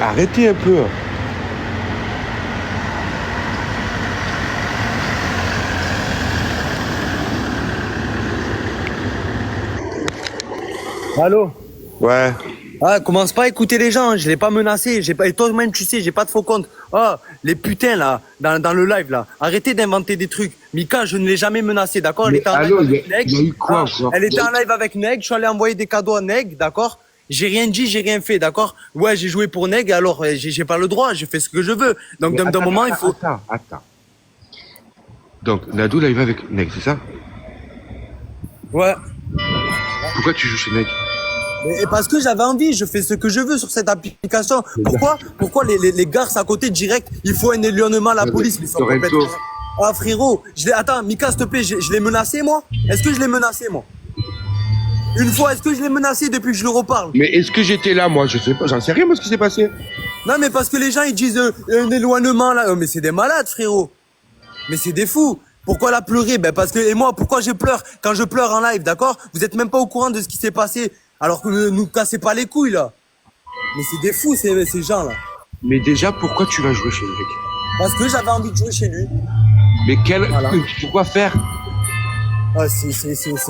arrêtez un peu. Allô? Ouais. Ah, commence pas à écouter les gens, je l'ai pas menacé, j'ai pas, et toi-même tu sais, j'ai pas de faux compte. Oh, les putains là, dans le live là, arrêtez d'inventer des trucs. Mika, je ne l'ai jamais menacé, d'accord? Elle Mais était en live allô, avec Neg. il y a eu quoi Ah, encore? elle était en live avec Neg, je suis allé envoyer des cadeaux à Neg, d'accord? J'ai rien dit, j'ai rien fait, d'accord? Ouais, j'ai joué pour Neg, alors j'ai pas le droit, j'ai fait ce que je veux. Donc Mais d'un moment, il faut... attends. Donc, Nadou, là, il va avec Neg, c'est ça? Ouais. Pourquoi tu joues chez Neg? Et parce que j'avais envie, je fais ce que je veux sur cette application. Pourquoi les garces à côté direct, il faut un éloignement à la police, mais ils sont complètement... Ah frérot, attends, Mika, s'il te plaît, je l'ai menacé moi? Est-ce que je l'ai menacé moi? Une fois, est-ce que je l'ai menacé depuis que je le reparle? Mais est-ce que j'étais là, moi? Je sais pas, j'en sais rien, moi, ce qui s'est passé. Non mais parce que les gens ils disent un éloignement là, mais c'est des malades frérot. Mais c'est des fous. Pourquoi la pleurer? Ben parce que, et moi, pourquoi je pleure? Quand je pleure en live, d'accord? Vous êtes même pas au courant de ce qui s'est passé. Alors que ne nous cassez pas les couilles là. Mais c'est des fous ces gens là. Mais déjà, pourquoi tu vas jouer chez Neg? Parce que j'avais envie de jouer chez lui. Mais Voilà. pourquoi faire? Ah, c'est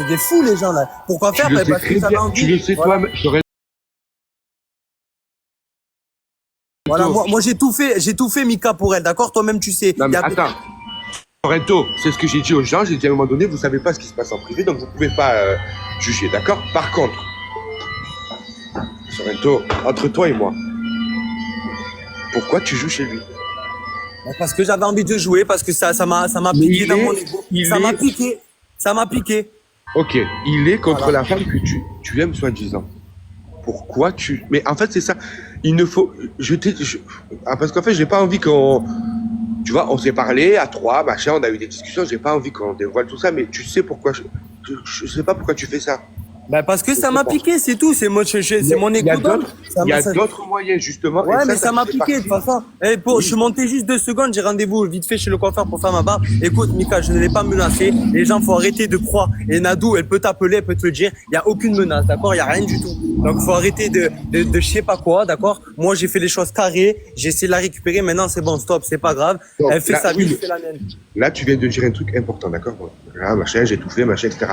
des fous les gens là. Pourquoi faire? Ben parce que j'avais envie. Tu le sais Voilà. toi, j'aurais... Voilà, moi j'ai tout fait Mika pour elle, d'accord? Toi-même tu sais. Non, mais attends. Sorrento, c'est ce que j'ai dit aux gens. J'ai dit à un moment donné, vous savez pas ce qui se passe en privé, donc vous pouvez pas juger, d'accord? Par contre, Sorrento, entre toi et moi, pourquoi tu joues chez lui? Parce que j'avais envie de jouer, parce que ça m'a piqué dans mon ego. Ça m'a piqué. Ça m'a piqué. Ok, il est contre la femme que tu aimes soi-disant. Pourquoi tu... Mais en fait, c'est ça. Il ne faut... parce qu'en fait, j'ai pas envie qu'on... Tu vois, on s'est parlé à trois, machin, on a eu des discussions, j'ai pas envie qu'on dévoile tout ça, mais tu sais pourquoi... Je sais pas pourquoi tu fais ça. Ben parce que ça m'a piqué, c'est tout. C'est mon égo d'homme. Il y a d'autres moyens, justement. Ouais, mais ça m'a piqué, de toute façon. Je suis monté juste 2 secondes, j'ai rendez-vous vite fait chez le coiffeur pour faire ma barbe. Écoute, Mika, je ne l'ai pas menacé. Les gens, faut arrêter de croire. Et Nadou, elle peut t'appeler, elle peut te le dire. Il y a aucune menace, d'accord? Il y a rien du tout. Donc, faut arrêter de je sais pas quoi, d'accord? Moi, j'ai fait les choses carrées. J'ai essayé de la récupérer. Maintenant, c'est bon, stop, c'est pas grave. Donc, elle fait sa vie, je fais la mienne. Là, tu viens de dire un truc important, d'accord? Là, machin, j'ai tout fait, machin, etc.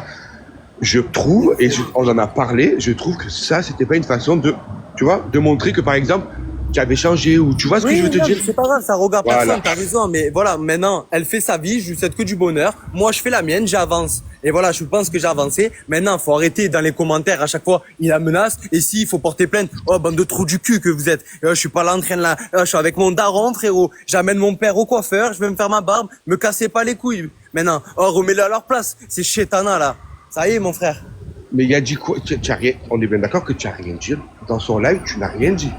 Je trouve, et on en a parlé, je trouve que ça, c'était pas une façon de, tu vois, de montrer que, par exemple, tu avais changé, ou tu vois ce que je veux te dire? C'est pas grave, ça regarde personne, t'as raison, mais voilà, maintenant, elle fait sa vie, je lui souhaite que du bonheur. Moi, je fais la mienne, j'avance. Et voilà, je pense que j'ai avancé. Maintenant, faut arrêter dans les commentaires, à chaque fois, il la menace, et s'il faut porter plainte, oh, bande de trous du cul que vous êtes. Je suis pas là en train de je suis avec mon daron, frérot. J'amène mon père au coiffeur, je vais me faire ma barbe, me cassez pas les couilles. Maintenant, oh, remets-le à leur place. C'est chétana, là. Ça y est, mon frère. Mais il a dit quoi? Rien, on est bien d'accord que tu as rien dit. Dans son live, tu n'as rien dit.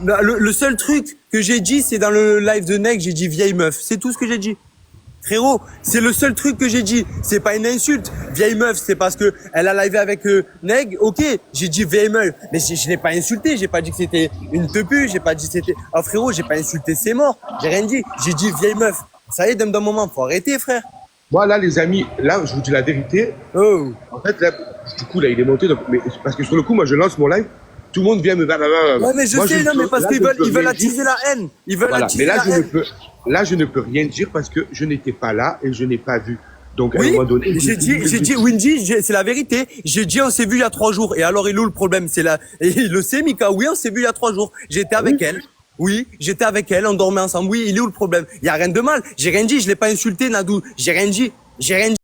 Le seul truc que j'ai dit, c'est dans le live de Neg, j'ai dit vieille meuf. C'est tout ce que j'ai dit. Frérot, c'est le seul truc que j'ai dit. C'est pas une insulte. Vieille meuf, c'est parce que elle a live avec Neg. Ok, j'ai dit vieille meuf. Mais je l'ai pas insulté. J'ai pas dit que c'était une tepu. J'ai pas dit que c'était... Oh frérot, j'ai pas insulté, c'est mort. J'ai rien dit. J'ai dit vieille meuf. Ça y est, d'un moment, faut arrêter, frère. Moi, là, les amis, là, je vous dis la vérité. Oh. En fait, là, du coup, là, il est monté. Donc, mais, parce que sur le coup, moi, je lance mon live. Tout le monde vient me... Ouais, mais je sais, non, mais parce qu'ils veulent attiser la haine. Ils veulent attiser la haine. Là, je ne peux rien dire parce que je n'étais pas là et je n'ai pas vu. Donc, à un oui, moment donné... j'ai dit, Windy, c'est la vérité. J'ai dit, on s'est vu il y a 3 jours. Et alors, il est où le problème? C'est là. Et il le sait, Mika. Oui, on s'est vu il y a 3 jours. J'étais avec elle. Oui, j'étais avec elle, on dormait ensemble. Oui, il est où le problème? Il y a rien de mal. J'ai rien dit, je l'ai pas insulté, Nadou. J'ai rien dit. J'ai rien dit.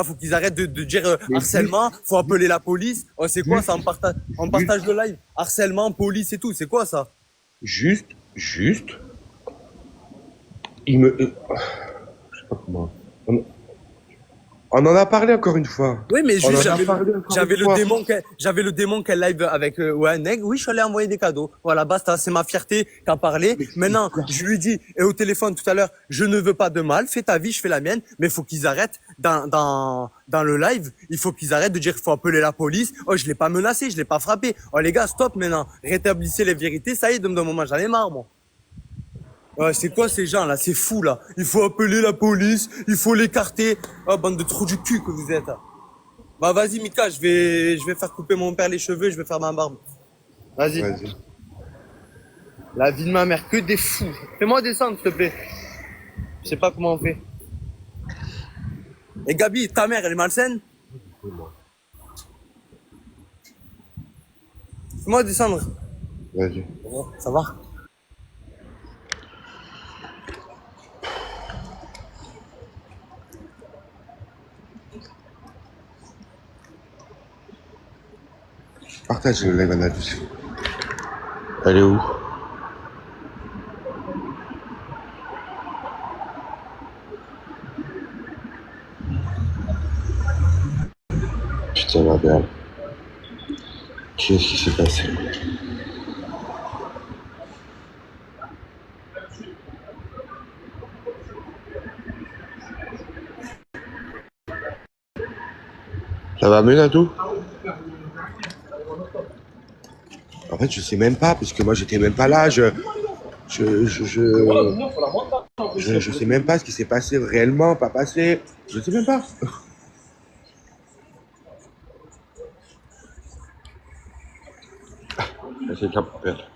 Faut qu'ils arrêtent de dire harcèlement, faut appeler la police. Oh, c'est quoi ça? On partage le live. Harcèlement, police et tout, c'est quoi ça? Juste, il me... je sais pas comment... On en a parlé encore une fois. Oui, mais juste, j'avais le démon qu'elle live avec Neg. Oui, je suis allé envoyer des cadeaux. Voilà, basta, c'est ma fierté qu'à parler. Maintenant, je lui dis, et au téléphone tout à l'heure, je ne veux pas de mal, fais ta vie, je fais la mienne, mais faut qu'ils arrêtent dans le live. Il faut qu'ils arrêtent de dire qu'il faut appeler la police. Oh, je l'ai pas menacé, je l'ai pas frappé. Oh, les gars, stop maintenant. Rétablissez les vérités. Ça y est, d'un moment, j'en ai marre, moi. C'est quoi ces gens là? C'est fou là. Il faut appeler la police, il faut l'écarter. Oh, bande de trous du cul que vous êtes. Bah vas-y Mika, je vais faire couper mon père les cheveux, je vais faire ma barbe. Vas-y. Vas-y. La vie de ma mère, que des fous. Fais-moi descendre, s'il te plaît. Je sais pas comment on fait. Et Gabi, ta mère, elle est malsaine? Fais-moi descendre. Vas-y. Ça va? Partage le live analyse. Elle est où? Putain, ma merde. Qu'est-ce qui s'est passé? Ça va mieux, Natou? En fait, je sais même pas, parce que moi, j'étais même pas là. Je sais même pas ce qui s'est passé réellement, pas passé. Je sais même pas. C'est le père.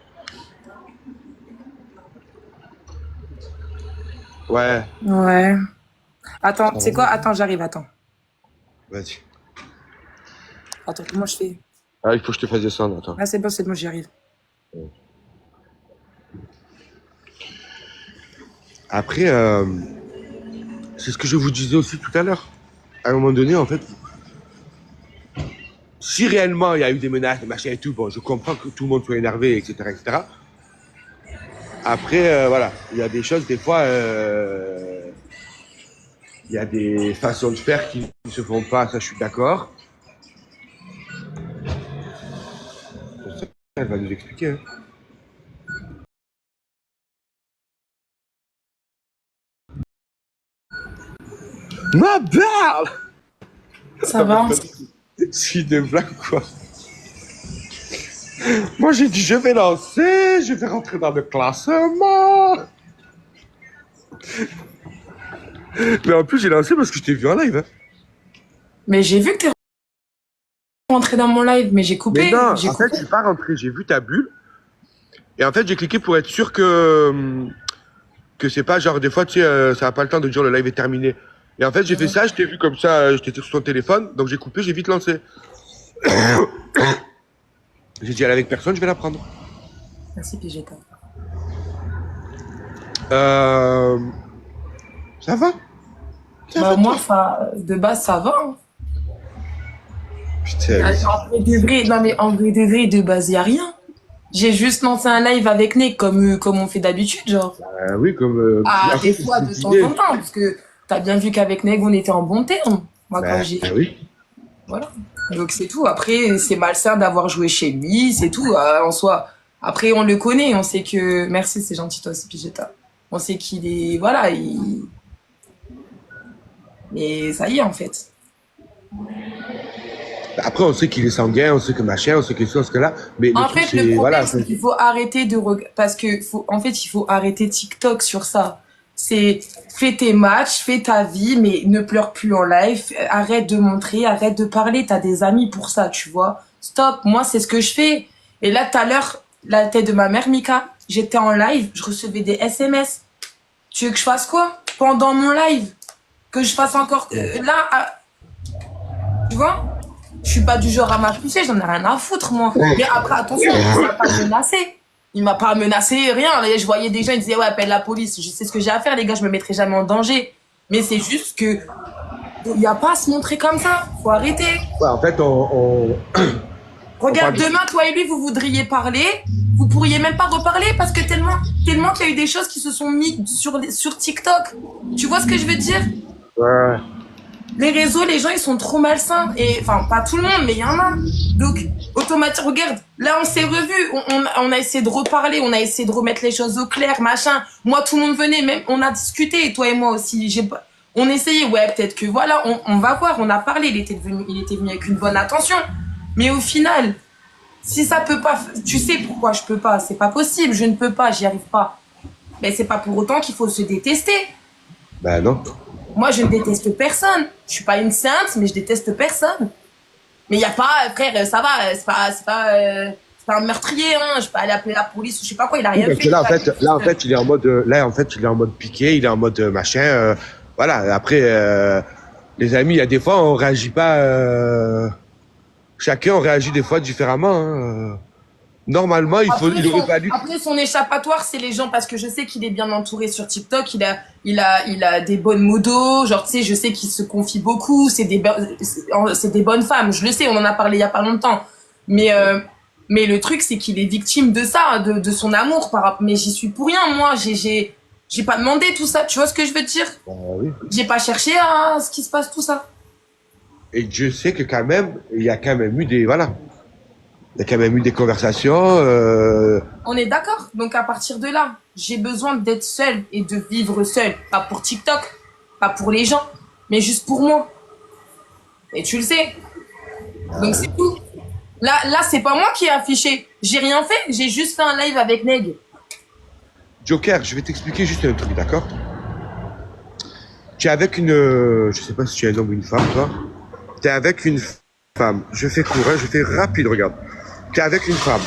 Ouais, Ouais. Attends, c'est quoi? Attends, j'arrive, attends. vas-y. Attends, comment je fais? Ah, il faut que je te fasse descendre, attends. Ah, c'est bon, j'y arrive. Après, c'est ce que je vous disais aussi tout à l'heure. À un moment donné, en fait, si réellement il y a eu des menaces, des machins et tout, bon, je comprends que tout le monde soit énervé, etc., etc. Après, voilà, il y a des choses, des fois, il y a des façons de faire qui ne se font pas, ça je suis d'accord. Elle va nous expliquer. Hein. Ma belle! Ça va? C'est une blague quoi. Moi j'ai dit je vais lancer, je vais rentrer dans le classement. Mais en plus j'ai lancé parce que je t'ai vu en live. Hein. Mais j'ai vu que t'es rentré dans mon live, mais j'ai coupé. Mais non, j'ai en coupé. fait je suis pas rentré, j'ai vu ta bulle. Et en fait j'ai cliqué pour être sûr que c'est pas genre des fois tu sais ça a pas le temps de dire le live est terminé. Et en fait j'ai fait ça, je t'ai vu comme ça, j'étais sur ton téléphone, donc j'ai coupé, j'ai vite lancé. J'ai dit elle est avec personne, je vais la prendre. Merci, Pigeta. Ça va? Bah, moi, de base, ça va. Hein. Putain. En vrai de vrai, non, mais en vrai de vrai, de base, y a rien. J'ai juste lancé un live avec Nick comme on fait d'habitude, genre. Oui, comme. Des fois, de temps en temps, parce que t'as bien vu qu'avec Neg, on était en bon terme. Moi, quand j'ai. Oui. Voilà. Donc, c'est tout. Après, c'est malsain d'avoir joué chez lui, c'est tout, en soi. Après, on le connaît, on sait que. Merci, c'est gentil, toi aussi, Pigeta. On sait qu'il est. Voilà, mais ça y est, en fait. Après, on sait qu'il est sanguin, on sait que machin, on sait que ça, ce que là. Mais En fait, le problème, c'est qu'il faut arrêter parce que en fait, il faut arrêter TikTok sur ça. C'est fais tes matchs, fais ta vie, mais ne pleure plus en live. Arrête de montrer, arrête de parler. T'as des amis pour ça, tu vois. Stop. Moi, c'est ce que je fais. Et là, tout à l'heure, la tête de ma mère, Mika, j'étais en live, je recevais des SMS. Tu veux que je fasse quoi pendant mon live? Que je fasse encore tu vois? Je suis pas du genre à m'afficher, j'en ai rien à foutre, moi. Mais après, attention, il m'a pas menacé. Il m'a pas menacé, rien. Là, je voyais des gens, ils disaient, ouais, appelle la police. Je sais ce que j'ai à faire, les gars, je me mettrai jamais en danger. Mais c'est juste que, il y a pas à se montrer comme ça. Faut arrêter. Ouais, en fait, Regarde, demain, toi et lui, vous voudriez parler. Vous pourriez même pas reparler parce que tellement qu'il y a eu des choses qui se sont mises sur TikTok. Tu vois ce que je veux dire? Ouais. Les réseaux, les gens, ils sont trop malsains. Et, enfin, pas tout le monde, mais il y en a. Donc, automatiquement, regarde, là, on s'est revus. On a essayé de reparler, on a essayé de remettre les choses au clair, machin. Moi, tout le monde venait, même, on a discuté, toi et moi aussi. On essayait, ouais, peut-être que voilà, on va voir, on a parlé, il était venu avec une bonne intention. Mais au final, si ça peut pas, tu sais pourquoi je peux pas, c'est pas possible, je ne peux pas, j'y arrive pas. Mais c'est pas pour autant qu'il faut se détester. Ben non. Moi, je ne déteste personne. Je suis pas une sainte, mais je déteste personne. Mais il y a pas, frère, ça va, c'est pas un meurtrier, hein. Je peux aller appeler la police ou je sais pas quoi, il a rien Parce fait. que là, en fait, il est en mode, il est en mode piqué, il est en mode machin. Voilà. Après, les amis, il y a des fois, on réagit pas. Chacun on réagit des fois différemment. Hein. Normalement, il aurait fallu. Après, son échappatoire, c'est les gens, parce que je sais qu'il est bien entouré sur TikTok. Il a des bonnes modos. Genre, tu sais, je sais qu'il se confie beaucoup. C'est des bonnes femmes. Je le sais, on en a parlé il y a pas longtemps. Mais le truc, c'est qu'il est victime de ça, de son amour. Mais j'y suis pour rien, moi. J'ai pas demandé tout ça. Tu vois ce que je veux dire? Oui. J'ai pas cherché à ce qui se passe tout ça. Et Dieu sait que quand même, il y a quand même eu des, voilà. Il y a quand même eu des conversations. On est d'accord. Donc à partir de là, j'ai besoin d'être seule et de vivre seule. Pas pour TikTok, pas pour les gens, mais juste pour moi. Et tu le sais. Donc c'est tout. Là, c'est pas moi qui ai affiché. J'ai rien fait. J'ai juste fait un live avec Neg. Joker, je vais t'expliquer juste un truc, d'accord? Tu es avec une, je sais pas si tu es un homme ou une femme, toi. Tu es avec une femme. Je fais court, hein, je fais rapide, regarde. Tu es avec une femme.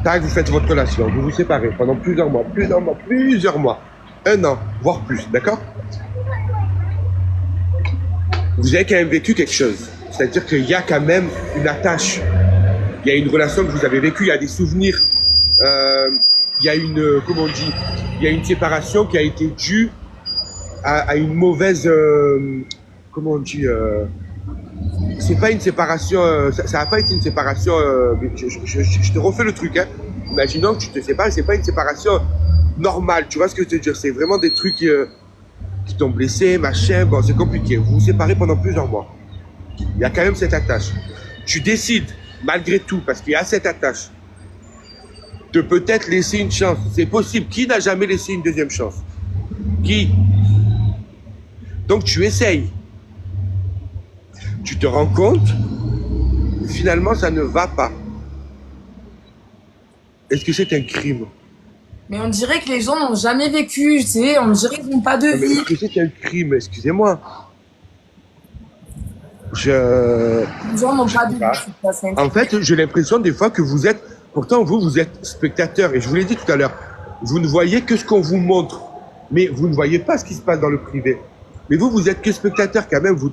Tac, vous faites votre relation, vous vous séparez pendant plusieurs mois. 1 an, voire plus, d'accord? Vous avez quand même vécu quelque chose. C'est-à-dire qu'il y a quand même une attache. Il y a une relation que vous avez vécue, il y a des souvenirs. Il y a une, comment on dit, il y a une séparation qui a été due à une mauvaise, comment on dit, c'est pas une séparation, ça a pas été une séparation, je te refais le truc, hein. Imaginons que tu te sépares, c'est pas une séparation normale, tu vois ce que je veux dire, c'est vraiment des trucs qui t'ont blessé, machin, bon, c'est compliqué, vous vous séparez pendant plusieurs mois. Il y a quand même cette attache. Tu décides, malgré tout, parce qu'il y a cette attache, de peut-être laisser une chance. C'est possible. Qui n'a jamais laissé une deuxième chance? Qui? Donc tu essayes. Tu te rends compte, finalement ça ne va pas. Est-ce que c'est un crime? Mais on dirait que les gens n'ont jamais vécu, tu sais. On dirait qu'ils n'ont pas de Mais vie. est-ce que c'est un crime? Excusez-moi. Les gens n'ont pas de vie. En fait, j'ai l'impression des fois que vous êtes... Pourtant, vous êtes spectateur. Et je vous l'ai dit tout à l'heure, vous ne voyez que ce qu'on vous montre. Mais vous ne voyez pas ce qui se passe dans le privé. Mais vous êtes que spectateur quand même. Vous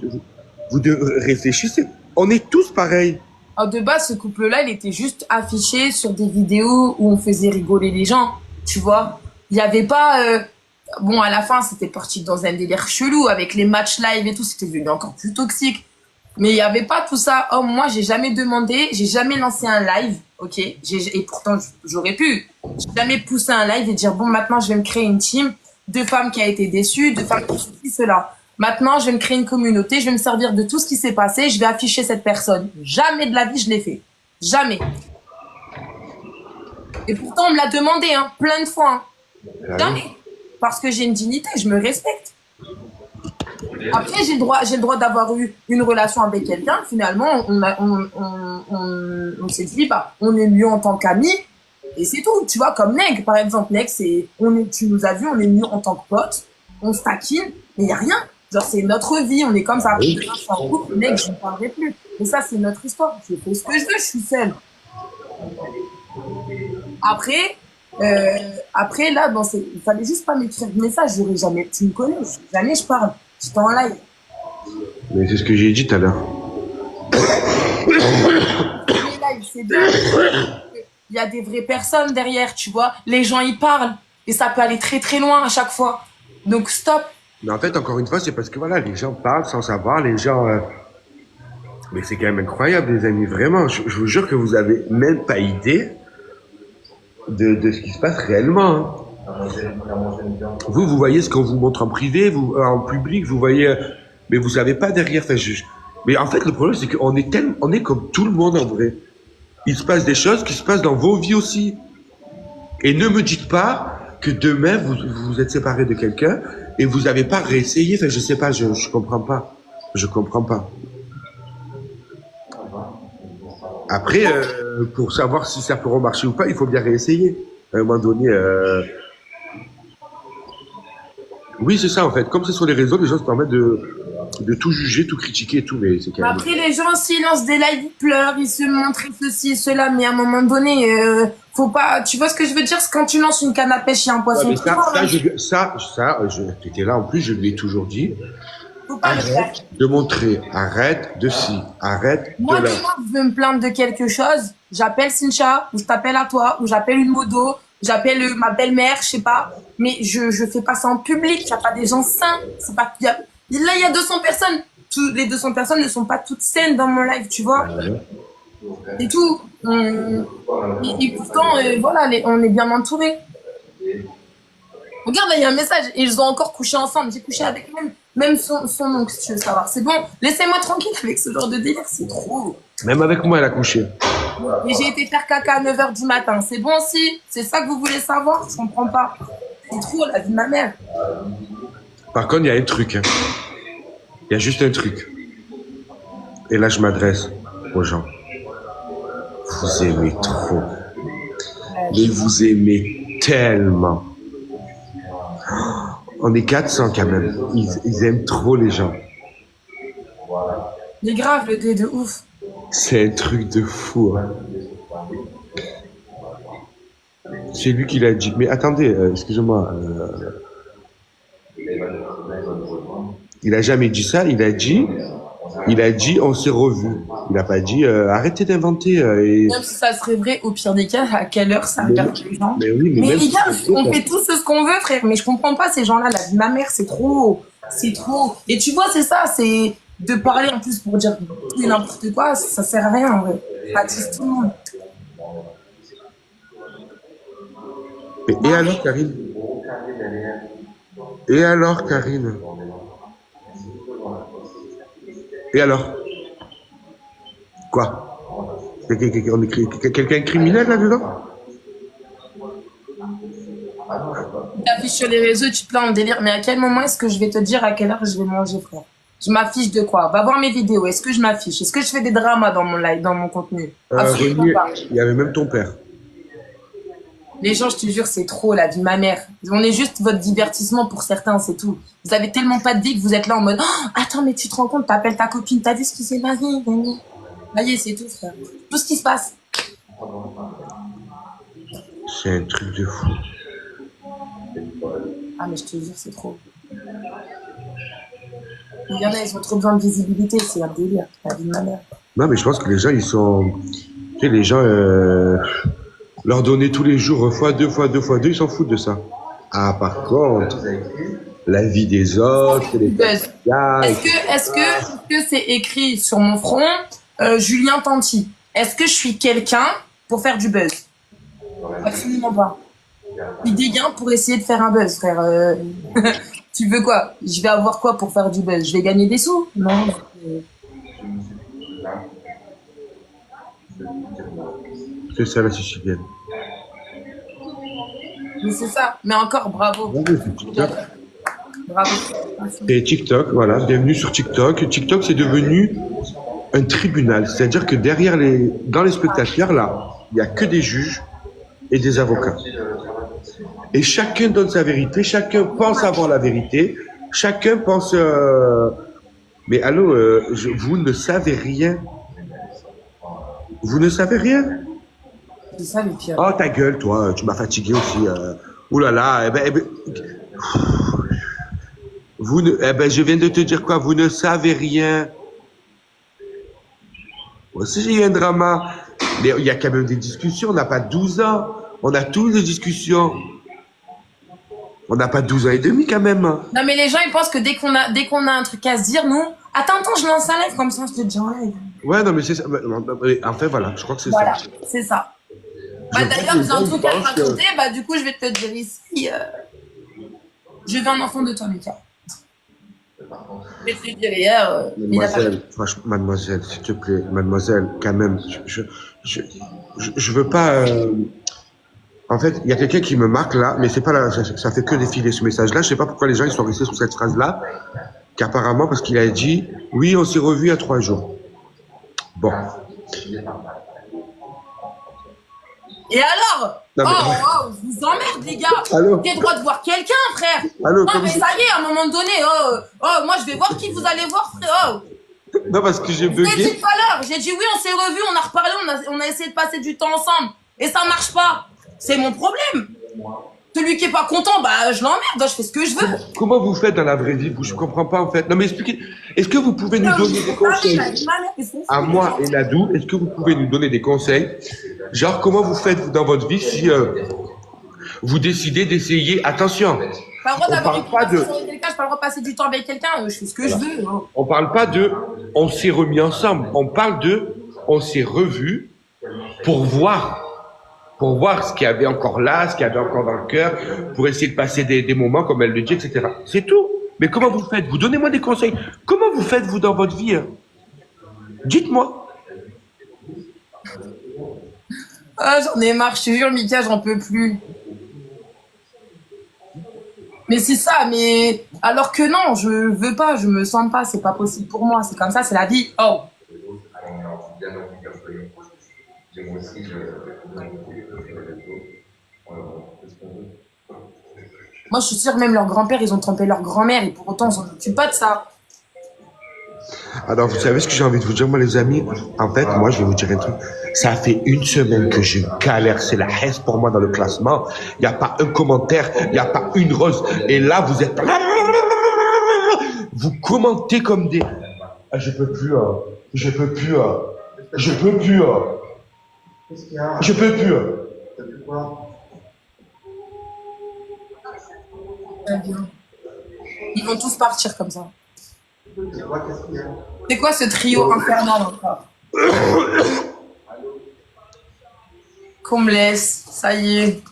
réfléchissez. On est tous pareils. Alors de base, ce couple-là, il était juste affiché sur des vidéos où on faisait rigoler les gens, tu vois. Il n'y avait pas... Bon, à la fin, c'était parti dans un délire chelou avec les matchs live et tout. C'était devenu encore plus toxique. Mais il n'y avait pas tout ça. Oh, moi, j'ai jamais demandé, j'ai jamais lancé un live, ok? Et pourtant, j'aurais pu. J'ai jamais poussé un live et dire, bon, maintenant, je vais me créer une team de femmes qui a été déçues, de femmes qui font cela. Maintenant, je vais me créer une communauté, je vais me servir de tout ce qui s'est passé, je vais afficher cette personne. Jamais de la vie, je l'ai fait. Jamais. Et pourtant, on me l'a demandé, hein, plein de fois. Hein. Jamais. Parce que j'ai une dignité, je me respecte. Après, j'ai le droit d'avoir eu une relation avec quelqu'un. Finalement, on s'est dit, bah, on est mieux en tant qu'amis. Et c'est tout. Tu vois, comme Neg, par exemple. Neg, tu nous as vu, on est mieux en tant que potes. On se taquine, mais il n'y a rien. Genre, c'est notre vie, on est comme ça. Après, je suis en couple, Neg, je ne parlerai plus. Mais ça, c'est notre histoire. Je fais ce que je veux, je suis seule. Après, là, il fallait juste pas m'écrire de message. J'aurais jamais, tu me connais, jamais je parle. J'étais en live. Mais c'est ce que j'ai dit tout à l'heure. C'est bien. Il y a des vraies personnes derrière, tu vois. Les gens, ils parlent. Et ça peut aller très, très loin à chaque fois. Donc, stop. Mais en fait, encore une fois, c'est parce que voilà, les gens parlent sans savoir, les gens... Mais c'est quand même incroyable, les amis, vraiment. Je vous jure que vous avez même pas idée de ce qui se passe réellement. Hein. Vous voyez ce qu'on vous montre en privé, en public, vous voyez... mais vous savez pas derrière. Enfin, mais en fait, le problème, c'est qu'on est comme tout le monde en vrai. Il se passe des choses qui se passent dans vos vies aussi. Et ne me dites pas que demain, vous êtes séparé de quelqu'un et vous n'avez pas réessayé. Enfin, je sais pas, je comprends pas. Je comprends pas. Après, pour savoir si ça peut remarcher ou pas, il faut bien réessayer. À un moment donné... Oui, c'est ça, en fait. Comme c'est sur les réseaux, les gens se permettent de tout juger, tout critiquer et tout, mais c'est quand même... Après, les gens, s'ils lancent des lives, ils pleurent, ils se montrent ceci et cela, mais à un moment donné, faut pas, tu vois ce que je veux dire, c'est quand tu lances une canne à pêche, il y a un poisson. Ouais, t'étais là en plus, je lui ai toujours dit, Faut pas le faire. arrête de montrer, arrête de ci, arrête Moi, de là. demain, je veux me plaindre de quelque chose, j'appelle Cynthia, ou je t'appelle à toi, ou j'appelle une modo, j'appelle ma belle-mère, je sais pas, mais je fais pas ça en public, il y a pas des gens sains, c'est pas, là, il y a 200 personnes, les 200 personnes ne sont pas toutes saines dans mon live, tu vois. Et tout. Et pourtant, voilà, on est bien entourés. Regarde, là, il y a un message. Et ils ont encore couché ensemble. J'ai couché avec même son oncle, si tu veux savoir. C'est bon. Laissez-moi tranquille avec ce genre de délire. C'est trop. Même avec moi, elle a couché. Et j'ai été faire caca à 9h du matin. C'est bon aussi. C'est ça que vous voulez savoir? Je comprends pas. C'est trop la vie de ma mère. Par contre, il y a un truc. Hein. Il y a juste un truc. Et là, je m'adresse aux gens. Vous aimez trop. Mais vous aimez tellement. On est 400 quand même. Ils aiment trop les gens. Il est grave le dé de ouf. C'est un truc de fou. Hein. C'est lui qui l'a dit. Mais attendez, excusez-moi. Il a jamais dit ça. Il a dit, on s'est revus. Il n'a pas dit, arrêtez d'inventer. Et... Même si ça serait vrai, au pire des cas, à quelle heure ça regarde les gens? Mais oui, mais même les gars, si on fait tous ce qu'on veut, frère. Mais je comprends pas ces gens-là. La vie de ma mère, c'est trop. C'est trop. Et tu vois, c'est ça. C'est de parler en plus pour dire tout et n'importe quoi. Ça sert à rien, en vrai. Ça attise tout le monde. Et alors, Karine? Et alors, Karine? Et alors? Quoi? Quelqu'un criminel là-dedans? T'affiches sur les réseaux, tu te plains en délire. Mais à quel moment est-ce que je vais te dire à quelle heure je vais manger, frère? Je m'affiche de quoi? Va voir mes vidéos. Est-ce que je m'affiche? Est-ce que je fais des dramas dans mon live, dans mon contenu? Absolument pas. Il y avait même ton père. Les gens, je te jure, c'est trop la vie de ma mère. On est juste votre divertissement pour certains, c'est tout. Vous avez tellement pas de vie que vous êtes là en mode oh, attends, mais tu te rends compte, t'appelles ta copine, t'as vu ce qui s'est passé? Ça y est, c'est tout, frère. Tout ce qui se passe. C'est un truc de fou. Ah, mais je te jure, c'est trop. Il y en a, ils ont trop besoin de visibilité, c'est un délire, la vie de ma mère. Non, mais je pense que les gens, ils sont... Tu sais, les gens... leur donner tous les jours, fois deux, ils s'en foutent de ça. Ah, par contre, la vie des autres, les Est-ce que c'est écrit sur mon front, Julien Tanti? Est-ce que je suis quelqu'un pour faire du buzz? Absolument pas. Je suis des gains pour essayer de faire un buzz, frère. Tu veux quoi? Je vais avoir quoi pour faire du buzz? Je vais gagner des sous? Non. C'est ça la Sicilienne. Mais c'est ça. Mais encore, bravo. Bravo. Et TikTok, voilà, bienvenue sur TikTok. TikTok, c'est devenu un tribunal. C'est-à-dire que dans les spectateurs, là, il n'y a que des juges et des avocats. Et chacun donne sa vérité, chacun pense avoir la vérité, chacun pense... Mais allô, vous ne savez rien. Vous ne savez rien. C'est ça le pire. Oh, ta gueule, toi, tu m'as fatigué aussi. Ouh là là, je viens de te dire quoi, vous ne savez rien. Moi aussi, j'ai eu un drama. Mais il y a quand même des discussions, on n'a pas 12 ans. On a tous des discussions. On n'a pas 12 ans et demi quand même. Non, mais les gens, ils pensent que dès qu'on a un truc à se dire, nous, attends, je lance un live comme ça, je te dis en live. Ouais, non, mais c'est ça. Enfin, voilà, je crois que c'est ça. Voilà, c'est ça. Bah, d'ailleurs, j'ai un truc à te raconter, bah, du coup, je vais te dire ici, je veux un enfant de toi, Mika. Je vais te dire hier, mademoiselle, franchement, mademoiselle, s'il te plaît, mademoiselle, quand même, je veux pas, en fait, il y a quelqu'un qui me marque là, mais c'est pas là, ça fait que défiler ce message-là. Je sais pas pourquoi les gens ils sont restés sur cette phrase-là, qu'apparemment parce qu'il a dit, oui, on s'est revus il y a 3 jours. Bon. Et alors? Non, mais- Oh, je vous emmerde, les gars. Allô? Vous avez le droit de voir quelqu'un, frère. Allô, Non, comme mais je- ça y est, à un moment donné, moi, je vais voir qui vous allez voir, frère. Non, parce que j'ai Je l'ai dit bugué. tout à l'heure. J'ai dit oui, on s'est revus, on a reparlé, on a essayé de passer du temps ensemble. Et ça marche pas. C'est mon problème. Celui qui est pas content, bah, je l'emmerde, je fais ce que je veux. Comment vous faites dans la vraie vie? Je comprends pas, en fait. Non, mais expliquez. Est-ce que vous pouvez nous donner des conseils? À moi et Nadou, est-ce que vous pouvez nous donner des conseils? Genre, comment vous faites vous, dans votre vie si vous décidez d'essayer? Attention, Pas le droit on d'avoir une parle pas de, conversation avec quelqu'un, j'ai pas le droit de passer du temps avec quelqu'un, je fais ce que je veux. on parle pas de, on s'est remis ensemble. On parle de, on s'est revus pour voir ce qu'il y avait encore là, ce qu'il y avait encore dans le cœur, pour essayer de passer des moments, comme elle le dit, etc. C'est tout. Mais comment vous faites? Vous donnez-moi des conseils. Comment vous faites, vous, dans votre vie? Dites-moi. Ah, j'en ai marre, je te jure, Mika, j'en peux plus. Mais c'est ça, mais alors que non, je veux pas, je me sens pas, c'est pas possible pour moi, c'est comme ça, c'est la vie. Oh, moi je suis sûre, même leur grand-père, ils ont trompé leur grand-mère et pour autant, on s'en occupe pas de ça. Alors, vous savez ce que j'ai envie de vous dire, moi, les amis? En fait, moi, je vais vous dire un truc. Ça fait une semaine que je galère. C'est la haine pour moi dans le classement. Il n'y a pas un commentaire, il n'y a pas une rose. Et là, vous êtes... Vous commentez comme des... Ah, je peux plus, je peux plus, je peux plus, Qu'est-ce qu'il y a? je peux plus. T'as vu quoi? Très bien. Ils vont tous partir comme ça. C'est quoi? Qu'est-ce qu'il y a? C'est quoi ce trio infernal encore? Qu'on me laisse, ça y est.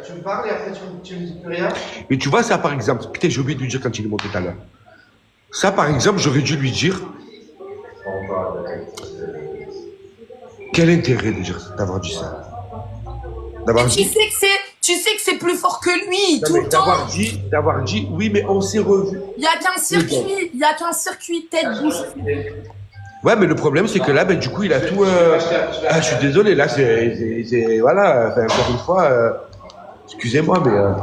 Tu me parles et après tu me dis plus rien? Mais tu vois, ça, par exemple, putain, j'ai oublié de lui dire quand il est monté tout à l'heure. Ça, par exemple, j'aurais dû lui dire... Quel intérêt de dire, d'avoir dit ça? D'avoir Mais dit... tu sais que c'est plus fort que lui, Non, tout mais le temps. d'avoir dit, oui, mais on s'est revus. Il y a qu'un circuit tête-bouche. Ouais, mais le problème, c'est que là, ben, du coup, il a tout... Ah, je suis désolé, là, voilà, enfin, encore une fois, excusez-moi, mais...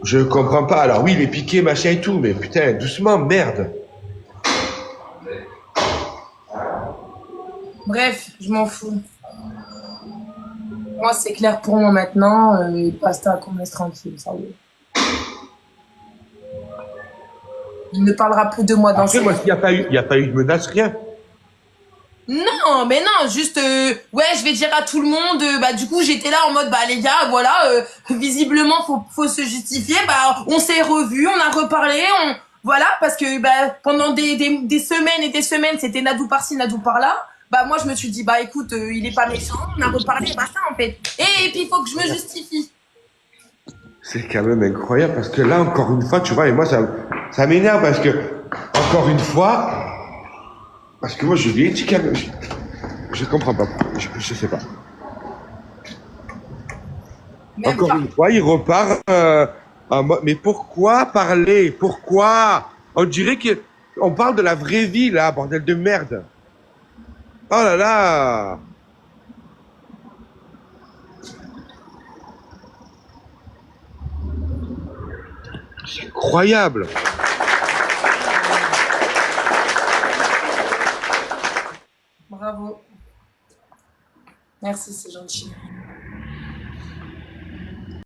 je comprends pas. Alors oui, il est piqué, machin et tout, mais putain, doucement, merde. Bref, je m'en fous. Moi, c'est clair pour moi maintenant. Basta, qu'on me laisse tranquille, ça y est. Il ne parlera plus de moi dans Après, ses... moi, il n'y a pas eu de menace, rien. Non, mais non, juste, ouais, je vais dire à tout le monde, bah, du coup, j'étais là en mode, bah, les gars, voilà, visiblement, faut se justifier, bah, on s'est revus, on a reparlé, voilà, parce que, bah, pendant des semaines et des semaines, c'était Nadou par-ci, Nadou par-là, bah, moi, je me suis dit, bah, écoute, il est pas méchant, on a reparlé, bah, ça, en fait. Et puis, il faut que je me justifie. C'est quand même incroyable, parce que là, encore une fois, tu vois, et moi, ça m'énerve, parce que, encore une fois, parce que moi, je lui ai dit quand même, je comprends pas, je sais pas. Même Encore pas. une fois, il repart en mode, mais pourquoi parler? Pourquoi? On dirait qu'on parle de la vraie vie, là, bordel de merde. Oh là là! C'est incroyable! Bravo. Merci, c'est gentil.